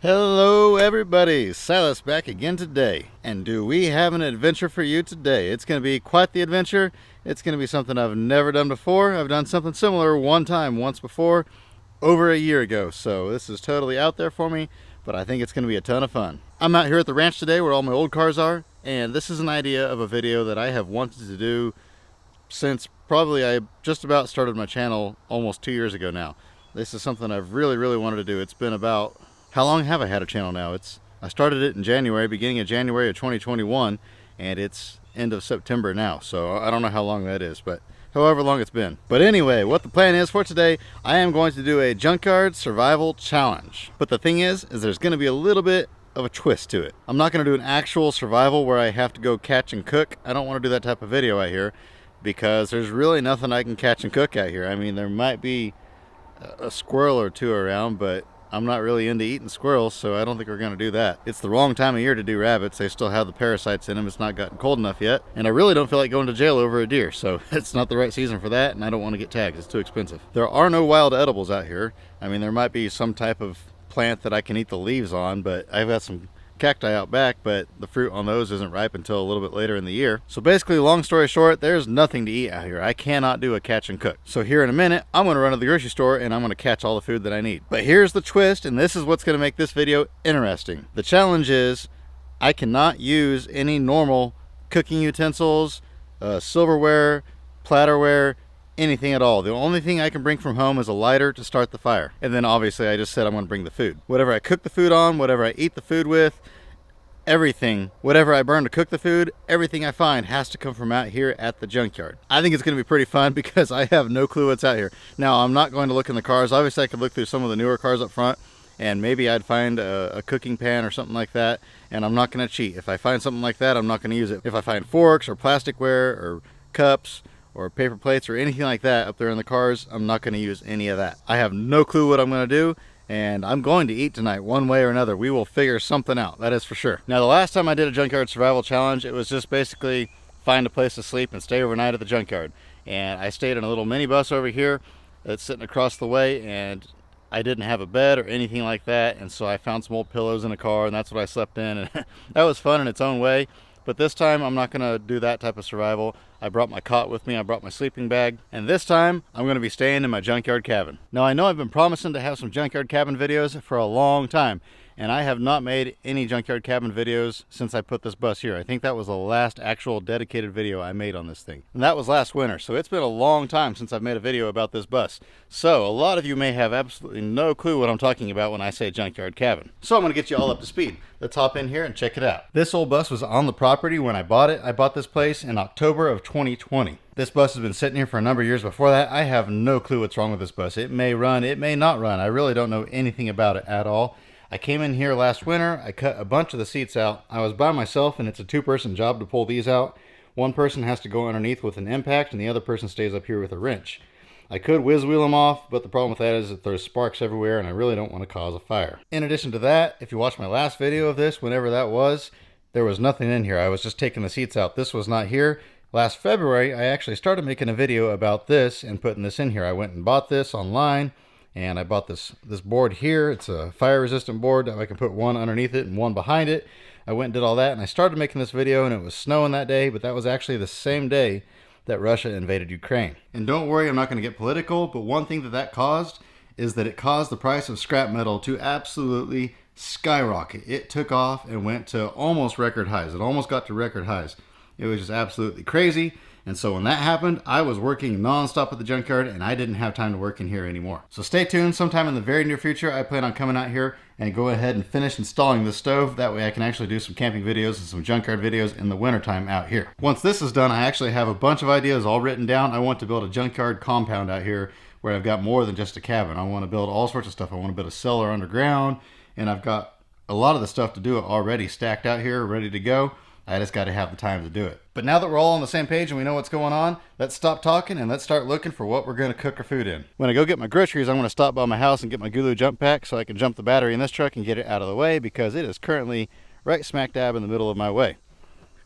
Hello everybody, Silas back again today. And do we have an adventure for you today? It's going to be quite the adventure. It's going to be something I've never done before. I've done something similar once before, over a year ago. So this is totally out there for me, but I think it's going to be a ton of fun. I'm out here at the ranch today where all my old cars are, and this is an idea of a video that I have wanted to do since probably I just about started my channel almost 2 years ago now. This is something I've really wanted to do. It's been about... How long have I had a channel now? I started it in January, beginning of January of 2021, and it's end of September now. So I don't know how long that is, but however long it's been. But anyway, what the plan is for today, I am going to do a Junkyard survival challenge. But the thing is there's going to be a little bit of a twist to it. I'm not going to do an actual survival where I have to go catch and cook. I don't want to do that type of video out here because there's really nothing I can catch and cook out here. I mean, there might be a squirrel or two around, but I'm not really into eating squirrels, so I don't think we're going to do that. It's the wrong time of year to do rabbits. They still have the parasites in them. It's not gotten cold enough yet. And I really don't feel like going to jail over a deer, so it's not the right season for that, and I don't want to get tagged. It's too expensive. There are no wild edibles out here. I mean, there might be some type of plant that I can eat the leaves on, but I've got some cacti out back, but the fruit on those isn't ripe until a little bit later in the year. So basically, long story short, there's nothing to eat out here. I cannot do a catch and cook. So here in a minute, I'm going to run to the grocery store and I'm going to catch all the food that I need. But here's the twist, and this is what's going to make this video interesting. The challenge is I cannot use any normal cooking utensils, silverware, platterware, anything at all. The only thing I can bring from home is a lighter to start the fire. And then obviously I just said I'm going to bring the food. Whatever I cook the food on, whatever I eat the food with, everything, whatever I burn to cook the food, everything I find has to come from out here at the junkyard. I think it's going to be pretty fun because I have no clue what's out here. Now, I'm not going to look in the cars. Obviously, I could look through some of the newer cars up front and maybe I'd find a cooking pan or something like that, and I'm not going to cheat. If I find something like that, I'm not going to use it. If I find forks or plasticware or cups or paper plates or anything like that up there in the cars, I'm not going to use any of that. I have no clue what I'm going to do, and I'm going to eat tonight one way or another. We will figure something out, that is for sure. Now, the last time I did a junkyard survival challenge, it was just basically find a place to sleep and stay overnight at the junkyard. And I stayed in a little minibus over here that's sitting across the way, and I didn't have a bed or anything like that, and so I found some old pillows in a car, and that's what I slept in, and that was fun in its own way. But this time, I'm not going to do that type of survival. I brought my cot with me, I brought my sleeping bag, and this time, I'm going to be staying in my junkyard cabin. Now, I know I've been promising to have some junkyard cabin videos for a long time, and I have not made any junkyard cabin videos since I put this bus here. I think that was the last actual dedicated video I made on this thing. And that was last winter, so it's been a long time since I've made a video about this bus. So, a lot of you may have absolutely no clue what I'm talking about when I say junkyard cabin. So I'm going to get you all up to speed. Let's hop in here and check it out. This old bus was on the property when I bought it. I bought this place in October of 2020. This bus has been sitting here for a number of years before that. I have no clue what's wrong with this bus. It may run, it may not run. I really don't know anything about it at all. I came in here last winter. I cut a bunch of the seats out. I was by myself, and it's a two-person job to pull these out. One person has to go underneath with an impact, and the other person stays up here with a wrench. I could whiz wheel them off, but the problem with that is that there's sparks everywhere, and I really don't want to cause a fire. In addition to that, if you watch my last video of this, whenever that was, there was nothing in here. I was just taking the seats out. This was not here. Last February, I actually started making a video about this and putting this in here. I went and bought this online, and I bought this board here. It's a fire-resistant board. I can put one underneath it and one behind it. I went and did all that, and I started making this video, and it was snowing that day, but that was actually the same day that Russia invaded Ukraine. And don't worry, I'm not going to get political, but one thing that caused is that it caused the price of scrap metal to absolutely skyrocket. It took off and went to almost record highs. It almost got to record highs. It was just absolutely crazy. And so when that happened, I was working nonstop at the junkyard, and I didn't have time to work in here anymore. So stay tuned. Sometime in the very near future, I plan on coming out here and go ahead and finish installing the stove. That way I can actually do some camping videos and some junkyard videos in the wintertime out here. Once this is done, I actually have a bunch of ideas all written down. I want to build a junkyard compound out here where I've got more than just a cabin. I want to build all sorts of stuff. I want to build a cellar underground, and I've got a lot of the stuff to do it already stacked out here, ready to go. I just got to have the time to do it. But now that we're all on the same page and we know what's going on, let's stop talking and let's start looking for what we're going to cook our food in. When I go get my groceries, I'm going to stop by my house and get my Gulu jump pack so I can jump the battery in this truck and get it out of the way because it is currently right smack dab in the middle of my way.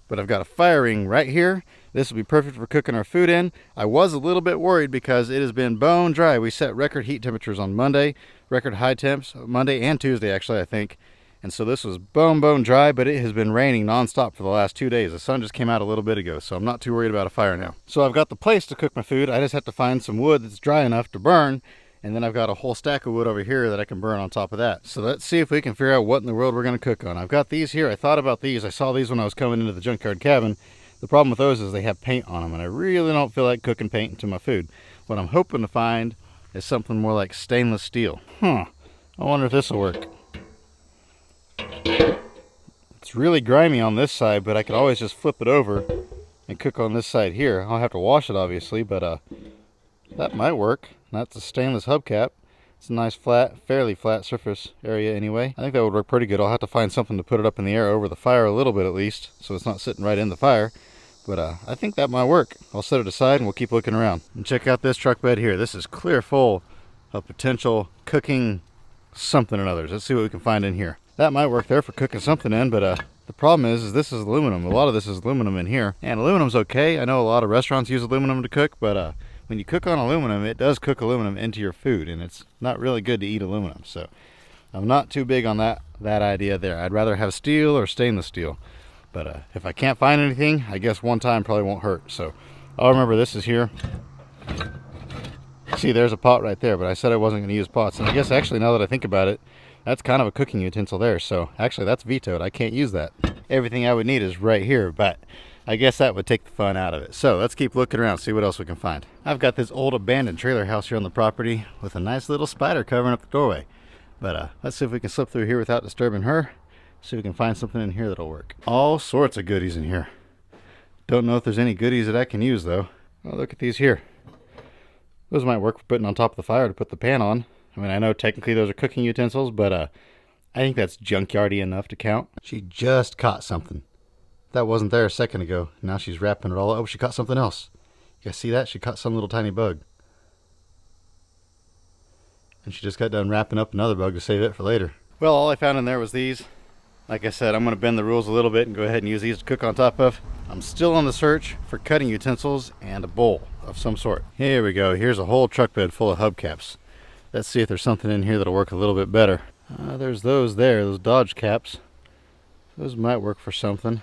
but I've got a fire ring right here. This will be perfect for cooking our food in. I was a little bit worried because it has been bone dry. We set record heat temperatures on Monday, record high temps Monday and Tuesday actually, I think. And so this was bone dry, but it has been raining nonstop for the last 2 days. The sun just came out a little bit ago, so I'm not too worried about a fire now. So I've got the place to cook my food. I just have to find some wood that's dry enough to burn. And then I've got a whole stack of wood over here that I can burn on top of that. So let's see if we can figure out what in the world we're going to cook on. I've got these here. I thought about these. I saw these when I was coming into the Junkyard cabin. The problem with those is they have paint on them, and I really don't feel like cooking paint into my food. What I'm hoping to find is something more like stainless steel. I wonder if this will work. It's really grimy on this side, but I could always just flip it over and cook on this side here. I'll have to wash it obviously, but that might work. That's a stainless hubcap. It's a nice flat, fairly flat surface area anyway. I think that would work pretty good. I'll have to find something to put it up in the air over the fire a little bit at least, so it's not sitting right in the fire. But I think that might work. I'll set it aside and we'll keep looking around. And check out this truck bed here. This is clear full of potential cooking something or others. Let's see what we can find in here. That might work there for cooking something in, but the problem is this is aluminum. A lot of this is aluminum in here. And aluminum's okay. I know a lot of restaurants use aluminum to cook, but when you cook on aluminum, it does cook aluminum into your food, and it's not really good to eat aluminum. So I'm not too big on that idea there. I'd rather have steel or stainless steel. But if I can't find anything, I guess one time probably won't hurt. So I'll remember this is here. See, there's a pot right there, but I said I wasn't going to use pots. And I guess actually now that I think about it, that's kind of a cooking utensil there. So actually that's vetoed. I can't use that. Everything I would need is right here, but I guess that would take the fun out of it. So let's keep looking around, see what else we can find. I've got this old abandoned trailer house here on the property with a nice little spider covering up the doorway. But let's see if we can slip through here without disturbing her. See if we can find something in here that'll work. All sorts of goodies in here. Don't know if there's any goodies that I can use though. Oh, look at these here. Those might work for putting on top of the fire to put the pan on. I mean, I know technically those are cooking utensils, but I think that's junkyardy enough to count. She just caught something. That wasn't there a second ago. Now she's wrapping it all up. Oh, she caught something else. You guys see that? She caught some little tiny bug. And she just got done wrapping up another bug to save it for later. Well, all I found in there was these. Like I said, I'm going to bend the rules a little bit and go ahead and use these to cook on top of. I'm still on the search for cutting utensils and a bowl of some sort. Here we go. Here's a whole truck bed full of hubcaps. Let's see if there's something in here that'll work a little bit better. There's those there, those Dodge caps. Those might work for something.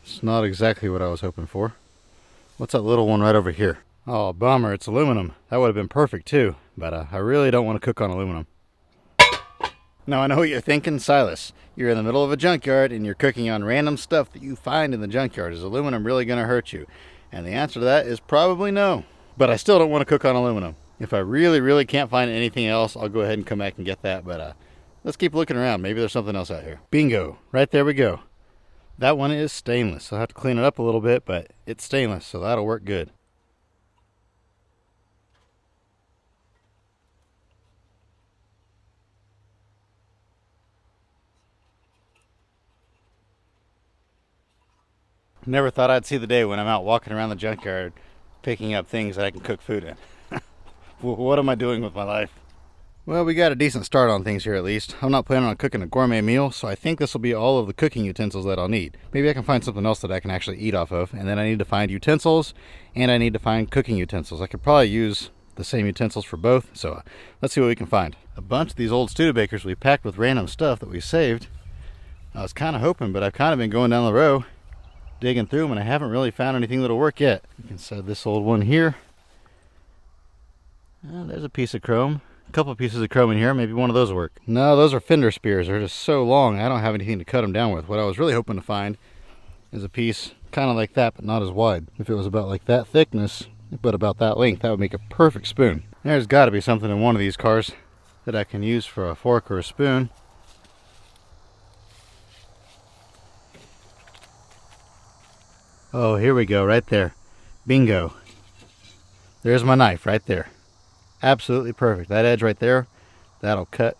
It's not exactly what I was hoping for. What's that little one right over here? Oh, bummer, it's aluminum. That would have been perfect too, but I really don't want to cook on aluminum. Now I know what you're thinking, Silas. You're in the middle of a junkyard and you're cooking on random stuff that you find in the junkyard. Is aluminum really going to hurt you? And the answer to that is probably no. But I still don't want to cook on aluminum. If I really can't find anything else, I'll go ahead and come back and get that. But let's keep looking around. Maybe there's something else out here. Bingo. Right there we go. That one is stainless. I'll have to clean it up a little bit, but it's stainless, so that'll work good. Never thought I'd see the day when I'm out walking around the junkyard picking up things that I can cook food in. What am I doing with my life? Well, we got a decent start on things here at least. I'm not planning on cooking a gourmet meal, so I think this will be all of the cooking utensils that I'll need. Maybe I can find something else that I can actually eat off of, and then I need to find utensils, and I need to find cooking utensils. I could probably use the same utensils for both, so let's see what we can find. A bunch of these old Studebakers we packed with random stuff that we saved. I was kind of hoping, but I've kind of been going down the row, digging through them, and I haven't really found anything that'll work yet. You can set this old one here. There's a piece of chrome. A couple of pieces of chrome in here. Maybe one of those will work. No, those are fender spears. They're just so long, I don't have anything to cut them down with. What I was really hoping to find is a piece kind of like that, but not as wide. If it was about like that thickness, but about that length, that would make a perfect spoon. There's got to be something in one of these cars that I can use for a fork or a spoon. Oh, here we go, right there. Bingo. There's my knife right there. Absolutely perfect. That edge right there, that'll cut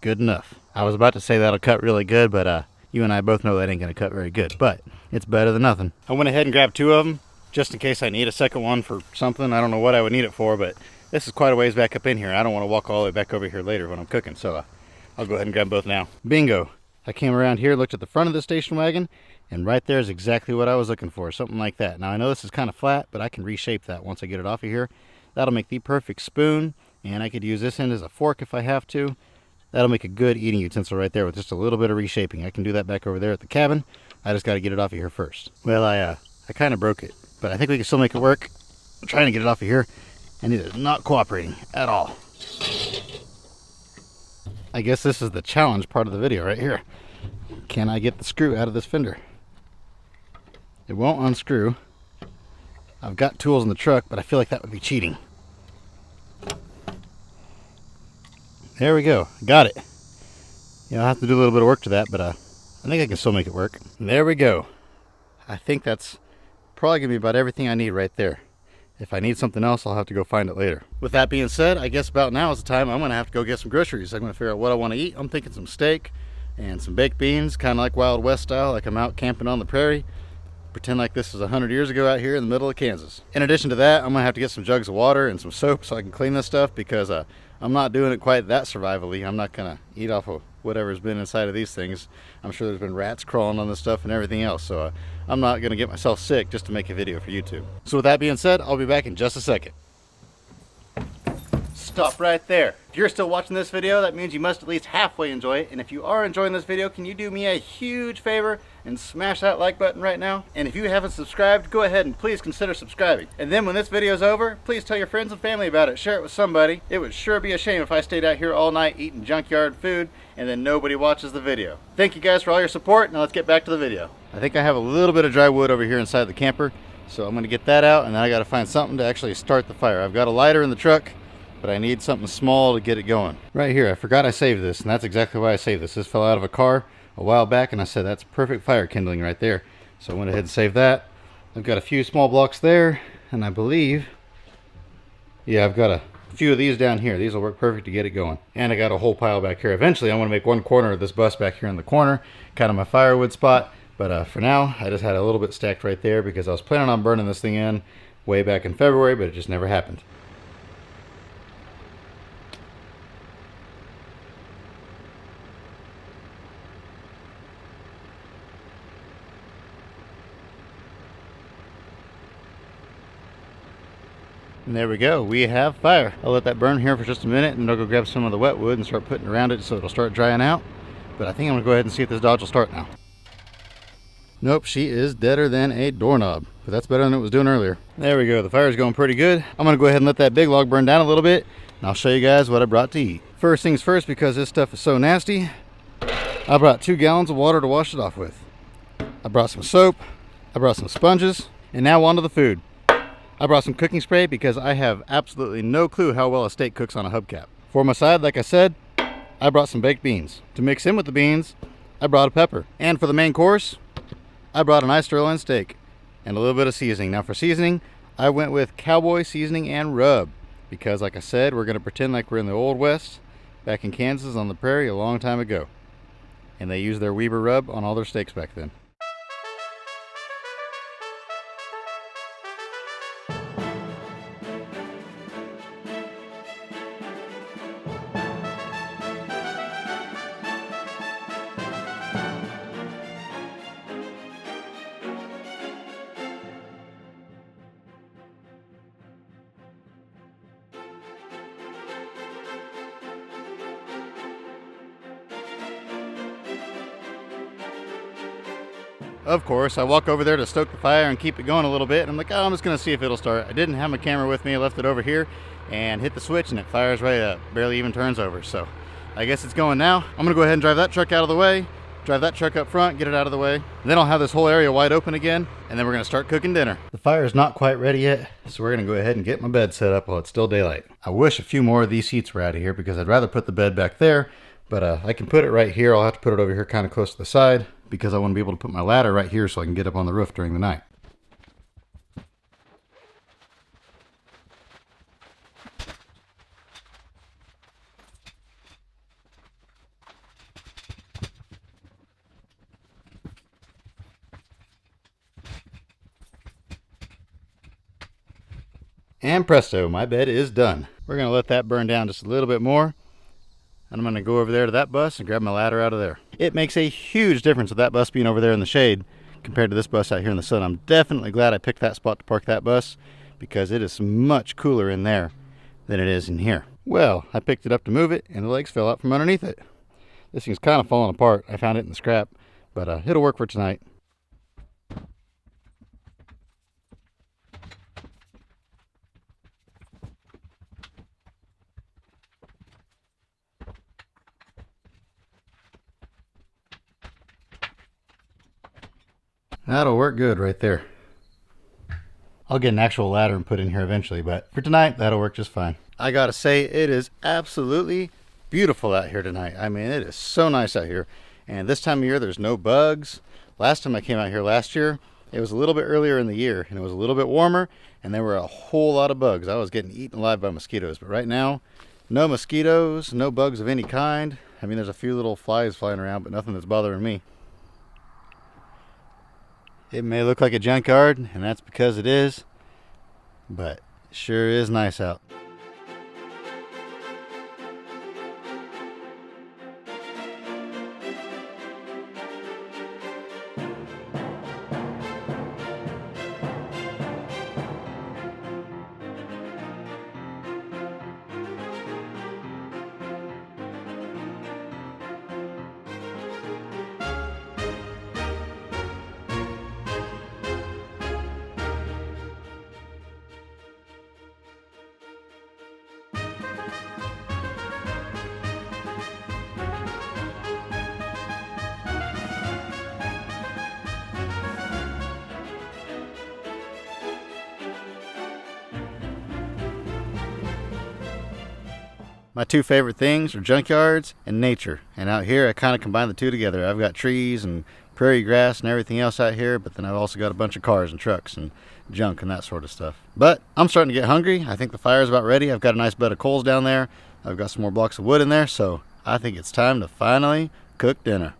good enough. I was about to say that'll cut really good, but you and I both know that ain't going to cut very good, but it's better than nothing. I went ahead and grabbed two of them just in case I need a second one for something. I don't know what I would need it for, but this is quite a ways back up in here. I don't want to walk all the way back over here later when I'm cooking, so I'll go ahead and grab both now. Bingo. I came around here, looked at the front of the station wagon, and right there is exactly what I was looking for, something like that. Now I know this is kind of flat, but I can reshape that once I get it off of here. That'll make the perfect spoon, and I could use this end as a fork if I have to. That'll make a good eating utensil right there with just a little bit of reshaping. I can do that back over there at the cabin. I just got to get it off of here first. Well, I kind of broke it, but I think we can still make it work. I'm trying to get it off of here, and it is not cooperating at all. I guess this is the challenge part of the video right here. Can I get the screw out of this fender? It won't unscrew. I've got tools in the truck, but I feel like that would be cheating. There we go. Got it. Yeah, I'll have to do a little bit of work to that, but I think I can still make it work. There we go. I think that's probably going to be about everything I need right there. If I need something else, I'll have to go find it later. With that being said, I guess about now is the time I'm going to have to go get some groceries. I'm going to figure out what I want to eat. I'm thinking some steak and some baked beans, kind of like Wild West style, like I'm out camping on the prairie. Pretend like this is 100 years ago out here in the middle of Kansas. In addition to that, I'm going to have to get some jugs of water and some soap so I can clean this stuff, because I'm not doing it quite that survivally. I'm not going to eat off of whatever's been inside of these things. I'm sure there's been rats crawling on this stuff and everything else, so I'm not going to get myself sick just to make a video for YouTube. So with that being said, I'll be back in just a second. Stop right there. If you're still watching this video, that means you must at least halfway enjoy it. And if you are enjoying this video, can you do me a huge favor and smash that like button right now? And if you haven't subscribed, go ahead and please consider subscribing. And then when this video is over, please tell your friends and family about it. Share it with somebody. It would sure be a shame if I stayed out here all night eating junkyard food and then nobody watches the video. Thank you guys for all your support. Now let's get back to the video. I think I have a little bit of dry wood over here inside the camper, so I'm going to get that out, and then I got to find something to actually start the fire. I've got a lighter in the truck, but I need something small to get it going. Right here, I forgot I saved this, and that's exactly why I saved this. This fell out of a car a while back, and I said that's perfect fire kindling right there. So I went ahead and saved that. I've got a few small blocks there, and I believe, yeah, I've got a few of these down here. These will work perfect to get it going. And I got a whole pile back here. Eventually, I want to make one corner of this bus back here in the corner, kind of my firewood spot. But for now, I just had a little bit stacked right there because I was planning on burning this thing in way back in February, but it just never happened. And there we go, we have fire. I'll let that burn here for just a minute, and I'll go grab some of the wet wood and start putting around it so it'll start drying out. But I think I'm gonna go ahead and see if this Dodge will start now. Nope, she is deader than a doorknob, but that's better than it was doing earlier. There we go, the fire's going pretty good. I'm gonna go ahead and let that big log burn down a little bit, and I'll show you guys what I brought to eat. First things first, because this stuff is so nasty, I brought 2 gallons of water to wash it off with. I brought some soap, I brought some sponges, and now on to the food. I brought some cooking spray because I have absolutely no clue how well a steak cooks on a hubcap. For my side, like I said, I brought some baked beans. To mix in with the beans, I brought a pepper. And for the main course, I brought a nice sirloin steak and a little bit of seasoning. Now for seasoning, I went with cowboy seasoning and rub because, like I said, we're going to pretend like we're in the Old West back in Kansas on the prairie a long time ago. And they used their Weber rub on all their steaks back then. Of course, I walk over there to stoke the fire and keep it going a little bit. And I'm like, oh, I'm just going to see if it'll start. I didn't have my camera with me. I left it over here and hit the switch and it fires right up. Barely even turns over. So I guess it's going now. I'm going to go ahead and drive that truck out of the way, drive that truck up front, get it out of the way. And then I'll have this whole area wide open again. And then we're going to start cooking dinner. The fire is not quite ready yet, so we're going to go ahead and get my bed set up while it's still daylight. I wish a few more of these seats were out of here because I'd rather put the bed back there. But I can put it right here. I'll have to put it over here kind of close to the side because I want to be able to put my ladder right here so I can get up on the roof during the night. And presto, my bed is done. We're going to let that burn down just a little bit more. And I'm going to go over there to that bus and grab my ladder out of there. It makes a huge difference with that bus being over there in the shade compared to this bus out here in the sun. I'm definitely glad I picked that spot to park that bus because it is much cooler in there than it is in here. Well, I picked it up to move it and the legs fell out from underneath it. This thing's kind of falling apart. I found it in the scrap, but it'll work for tonight. That'll work good right there. I'll get an actual ladder and put in here eventually, but for tonight, that'll work just fine. I gotta say, it is absolutely beautiful out here tonight. I mean, it is so nice out here. And this time of year, there's no bugs. Last time I came out here last year, it was a little bit earlier in the year, and it was a little bit warmer, and there were a whole lot of bugs. I was getting eaten alive by mosquitoes, but right now, no mosquitoes, no bugs of any kind. I mean, there's a few little flies flying around, but nothing that's bothering me. It may look like a junkyard, and that's because it is, but it sure is nice out. My two favorite things are junkyards and nature. And out here, I kind of combine the two together. I've got trees and prairie grass and everything else out here, but then I've also got a bunch of cars and trucks and junk and that sort of stuff. But I'm starting to get hungry. I think the fire's about ready. I've got a nice bed of coals down there. I've got some more blocks of wood in there, so I think it's time to finally cook dinner.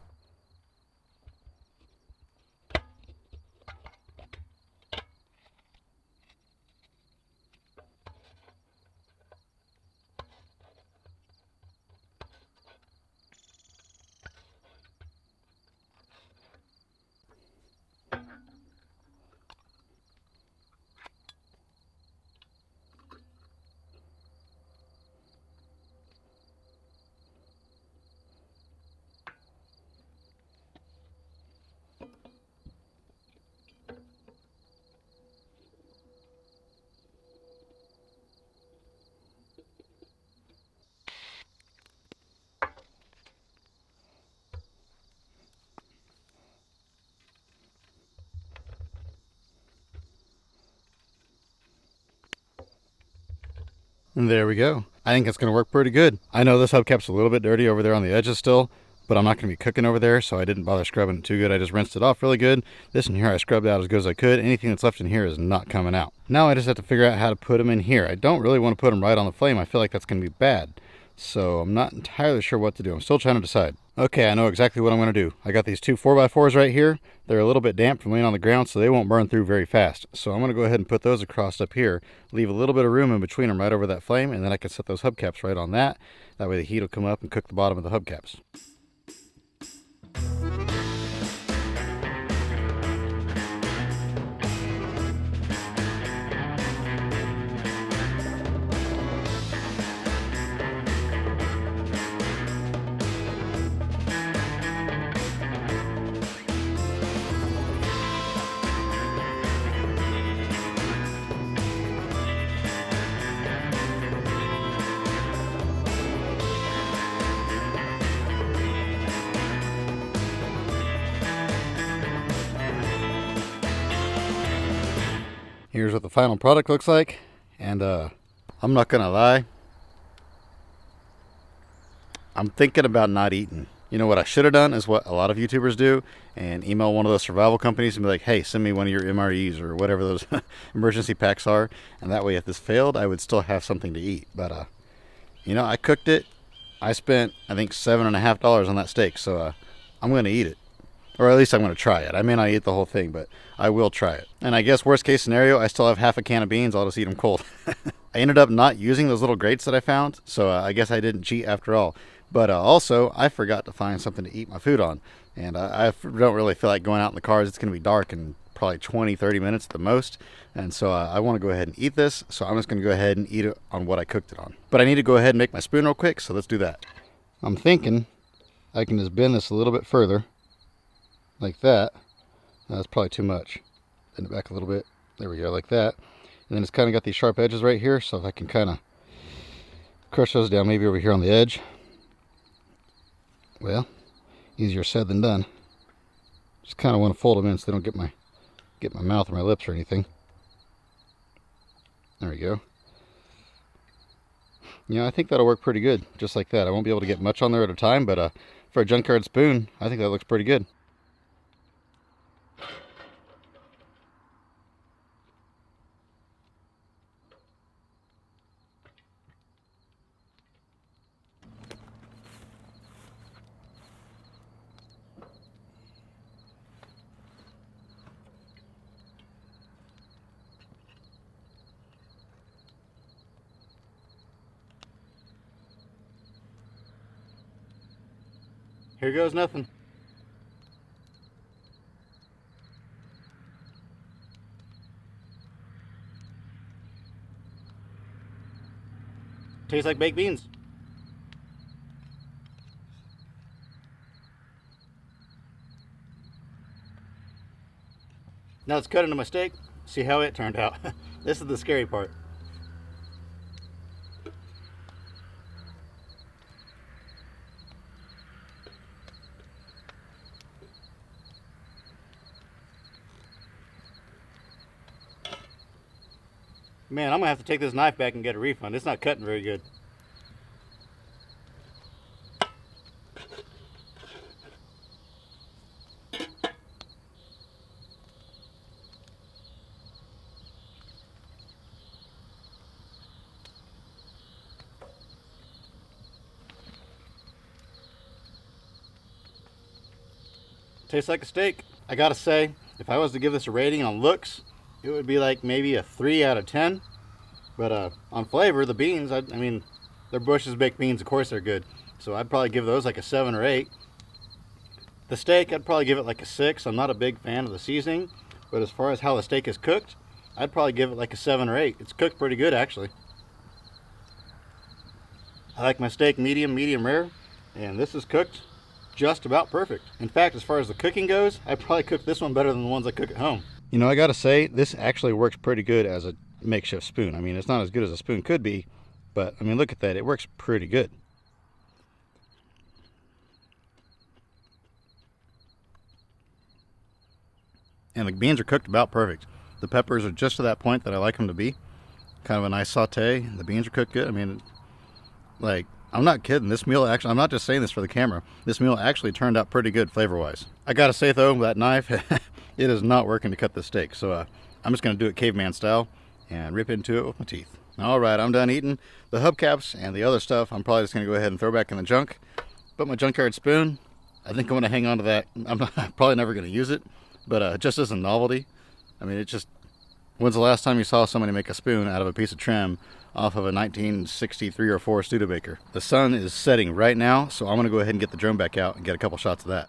And there we go. I think it's going to work pretty good. I know this hubcap's a little bit dirty over there on the edges still, but I'm not going to be cooking over there, so I didn't bother scrubbing it too good. I just rinsed it off really good. This in here I scrubbed out as good as I could. Anything that's left in here is not coming out. Now I just have to figure out how to put them in here. I don't really want to put them right on the flame. I feel like that's going to be bad. So I'm not entirely sure what to do. I'm still trying to decide. Okay, I know exactly what I'm going to do. I got these two 4x4s right here. They're a little bit damp from laying on the ground, so they won't burn through very fast. So I'm going to go ahead and put those across up here, leave a little bit of room in between them right over that flame, and then I can set those hubcaps right on that. That way the heat will come up and cook the bottom of the hubcaps. Here's what the final product looks like, and I'm not gonna lie, I'm thinking about not eating. You know what I should have done is what a lot of YouTubers do, and email one of those survival companies and be like, hey, send me one of your MREs or whatever those emergency packs are, and that way if this failed, I would still have something to eat. But you know, I cooked it. I spent, I think, $7.50 on that steak, so I'm gonna eat it. Or at least I'm going to try it. I may not eat the whole thing, but I will try it. And I guess worst case scenario, I still have half a can of beans. I'll just eat them cold. I ended up not using those little grates that I found, so I guess I didn't cheat after all. But also, I forgot to find something to eat my food on. And I don't really feel like going out in the cars. It's going to be dark in probably 20-30 minutes at the most. And so I want to go ahead and eat this. So I'm just going to go ahead and eat it on what I cooked it on. But I need to go ahead and make my spoon real quick. So let's do that. I'm thinking I can just bend this a little bit further. Like that. That's probably too much. Bend it back a little bit. There we go, like that. And then it's kind of got these sharp edges right here. So if I can kind of crush those down maybe over here on the edge. Well, easier said than done. Just kind of want to fold them in so they don't get my mouth or my lips or anything. There we go. Yeah, I think that'll work pretty good, just like that. I won't be able to get much on there at a time, but for a Junkyard spoon, I think that looks pretty good. Here goes nothing. Tastes like baked beans. Now let's cut into my steak, see how it turned out. This is the scary part. Man, I'm gonna have to take this knife back and get a refund. It's not cutting very good. Tastes like a steak. I gotta say, if I was to give this a rating on looks, it would be like maybe a 3 out of 10. But on flavor, the beans, I mean, they're Bush's baked beans, of course they're good. So I'd probably give those like a 7 or 8. The steak, I'd probably give it like a 6. I'm not a big fan of the seasoning, but as far as how the steak is cooked, I'd probably give it like a 7 or 8. It's cooked pretty good, actually. I like my steak medium rare, and this is cooked just about perfect. In fact, as far as the cooking goes, I probably cook this one better than the ones I cook at home. You know, I gotta say, this actually works pretty good as a makeshift spoon. I mean, it's not as good as a spoon could be, but I mean, look at that. It works pretty good. And the beans are cooked about perfect. The peppers are just to that point that I like them to be. Kind of a nice saute. The beans are cooked good. I mean, like, I'm not kidding. This meal actually, I'm not just saying this for the camera. This meal actually turned out pretty good flavor-wise. I gotta say though, that knife, it is not working to cut this steak. So I'm just gonna do it caveman style and rip into it with my teeth. All right, I'm done eating. The hubcaps and the other stuff, I'm probably just gonna go ahead and throw back in the junk. But my Junkyard spoon, I think I'm gonna hang on to that. I'm probably never gonna use it, but just as a novelty. I mean, it just, when's the last time you saw somebody make a spoon out of a piece of trim off of a 1963 or 4 Studebaker? The sun is setting right now, so I'm gonna go ahead and get the drone back out and get a couple shots of that.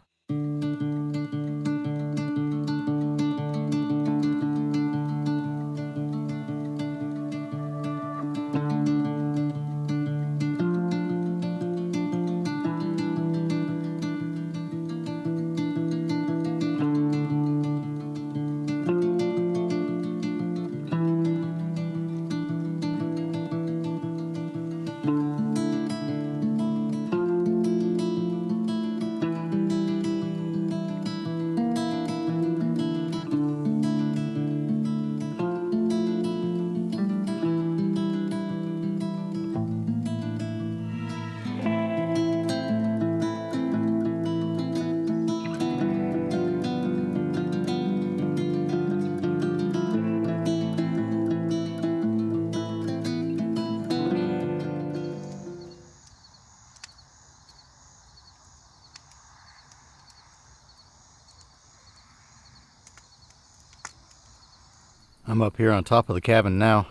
I'm up here on top of the cabin now.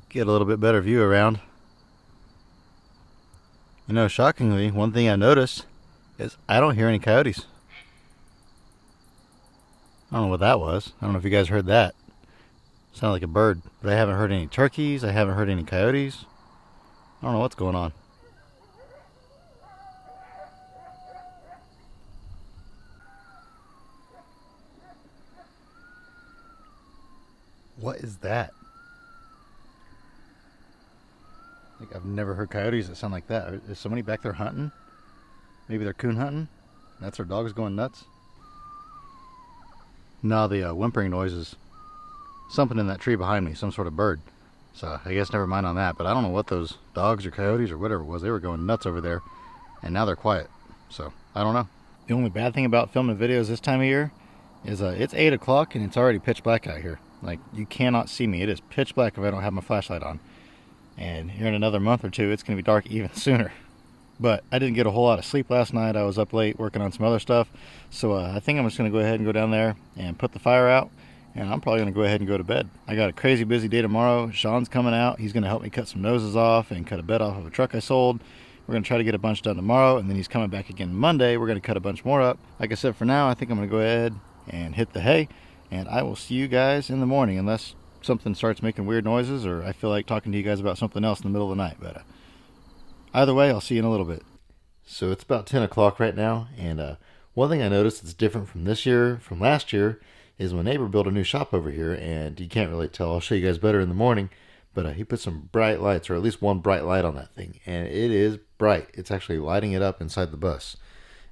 Get a little bit better view around. You know, shockingly, one thing I noticed is I don't hear any coyotes. I don't know what that was. I don't know if you guys heard that. It sounded like a bird. But I haven't heard any turkeys. I haven't heard any coyotes. I don't know what's going on. What is that? Like, I've never heard coyotes that sound like that. Is somebody back there hunting? Maybe they're coon hunting? That's their dogs going nuts? No, the whimpering noise is something in that tree behind me, some sort of bird. So I guess never mind on that, but I don't know what those dogs or coyotes or whatever it was. They were going nuts over there, and now they're quiet. So I don't know. The only bad thing about filming videos this time of year is it's 8 o'clock and it's already pitch black out here. Like, you cannot see me. It is pitch black if I don't have my flashlight on. And here in another month or two, it's going to be dark even sooner. But I didn't get a whole lot of sleep last night. I was up late working on some other stuff. So I think I'm just going to go ahead and go down there and put the fire out. And I'm probably going to go ahead and go to bed. I got a crazy busy day tomorrow. Sean's coming out. He's going to help me cut some noses off and cut a bed off of a truck I sold. We're going to try to get a bunch done tomorrow. And then he's coming back again Monday. We're going to cut a bunch more up. Like I said, for now, I think I'm going to go ahead and hit the hay. And I will see you guys in the morning, unless something starts making weird noises or I feel like talking to you guys about something else in the middle of the night. But either way, I'll see you in a little bit. So it's about 10 o'clock right now, and one thing I noticed that's different from this year, from last year, is my neighbor built a new shop over here, and you can't really tell. I'll show you guys better in the morning, but he put some bright lights, or at least one bright light on that thing, and it is bright. It's actually lighting it up inside the bus,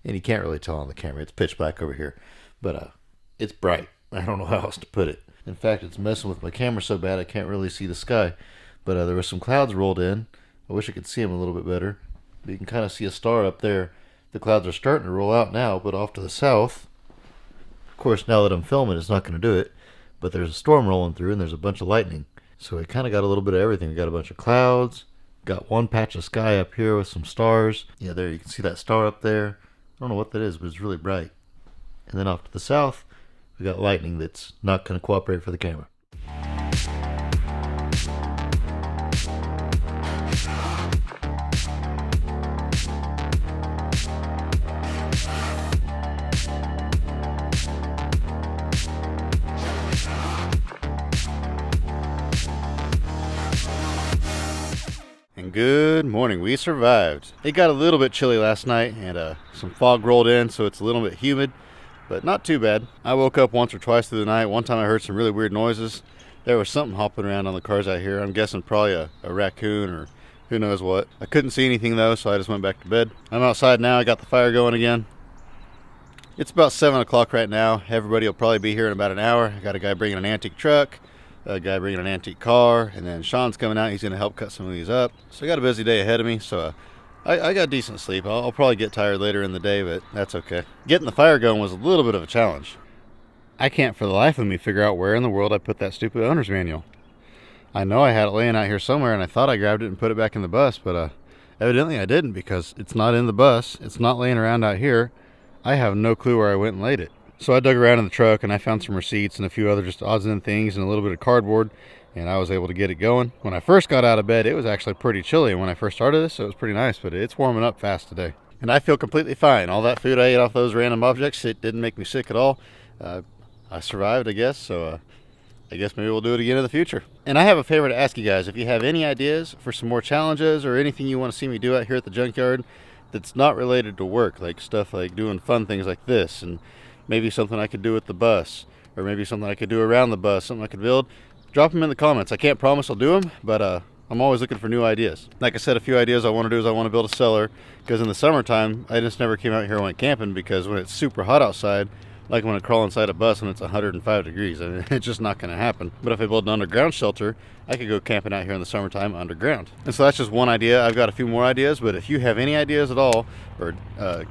and you can't really tell on the camera. It's pitch black over here, but it's bright. I don't know how else to put it. In fact, it's messing with my camera so bad I can't really see the sky, but there were some clouds rolled in. I wish I could see them a little bit better. But you can kind of see a star up there. The clouds are starting to roll out now, but off to the south, of course, now that I'm filming, it's not going to do it, but there's a storm rolling through and there's a bunch of lightning. So we kind of got a little bit of everything. We got a bunch of clouds, got one patch of sky up here with some stars. Yeah, there you can see that star up there. I don't know what that is, but it's really bright. And then off to the south, we got lightning that's not going to cooperate for the camera. And good morning. We survived. It got a little bit chilly last night, and some fog rolled in, so it's a little bit humid, but not too bad. I woke up once or twice through the night. One time I heard some really weird noises. There was something hopping around on the cars out here. I'm guessing probably a raccoon or who knows what. I couldn't see anything though, so I just went back to bed. I'm outside now. I got the fire going again. It's about 7 o'clock right now. Everybody will probably be here in about an hour. I got a guy bringing an antique truck, a guy bringing an antique car, and then Sean's coming out. He's going to help cut some of these up. So I got a busy day ahead of me, so I got decent sleep. I'll probably get tired later in the day, but that's okay. Getting the fire going was a little bit of a challenge. I can't for the life of me figure out where in the world I put that stupid owner's manual. I know I had it laying out here somewhere, and I thought I grabbed it and put it back in the bus, but evidently I didn't, because it's not in the bus. It's not laying around out here. I have no clue where I went and laid it. So I dug around in the truck, and I found some receipts and a few other just odds and ends things and a little bit of cardboard, and I was able to get it going. When I first got out of bed, it was actually pretty chilly when I first started this, so it was pretty nice, but it's warming up fast today. And I feel completely fine. All that food I ate off those random objects, it didn't make me sick at all. I survived, I guess, so I guess maybe we'll do it again in the future. And I have a favor to ask you guys. If you have any ideas for some more challenges or anything you want to see me do out here at the junkyard that's not related to work, like stuff like doing fun things like this, and maybe something I could do with the bus, or maybe something I could do around the bus, something I could build, drop them in the comments. I can't promise I'll do them, but I'm always looking for new ideas. Like I said, a few ideas I want to do is I want to build a cellar, because in the summertime, I just never came out here and went camping, because when it's super hot outside, like when I crawl inside a bus when it's 105 degrees, I mean, it's just not going to happen. But if I build an underground shelter, I could go camping out here in the summertime underground. And so that's just one idea. I've got a few more ideas, but if you have any ideas at all, or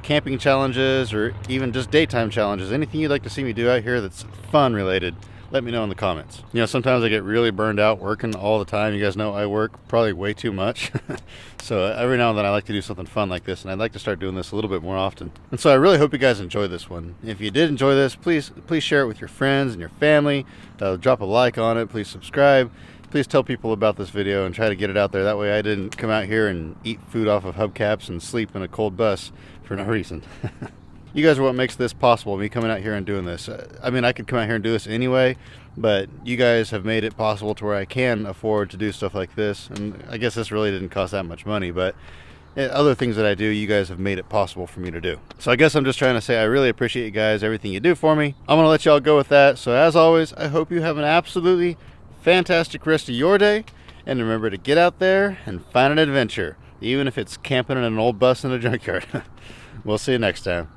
camping challenges, or even just daytime challenges, anything you'd like to see me do out here that's fun related, let me know in the comments. You know, sometimes I get really burned out working all the time. You guys know I work probably way too much. So every now and then I like to do something fun like this, and I'd like to start doing this a little bit more often. And so I really hope you guys enjoyed this one. If you did enjoy this, please share it with your friends and your family. Drop a like on it. Please subscribe. please tell people about this video and try to get it out there. That way I didn't come out here and eat food off of hubcaps and sleep in a cold bus for no reason. You guys are what makes this possible, me coming out here and doing this. I mean, I could come out here and do this anyway, but you guys have made it possible to where I can afford to do stuff like this. And I guess this really didn't cost that much money, but other things that I do, you guys have made it possible for me to do. So I guess I'm just trying to say I really appreciate you guys, everything you do for me. I'm going to let y'all go with that. So as always, I hope you have an absolutely fantastic rest of your day. And remember to get out there and find an adventure, even if it's camping in an old bus in a junkyard. We'll see you next time.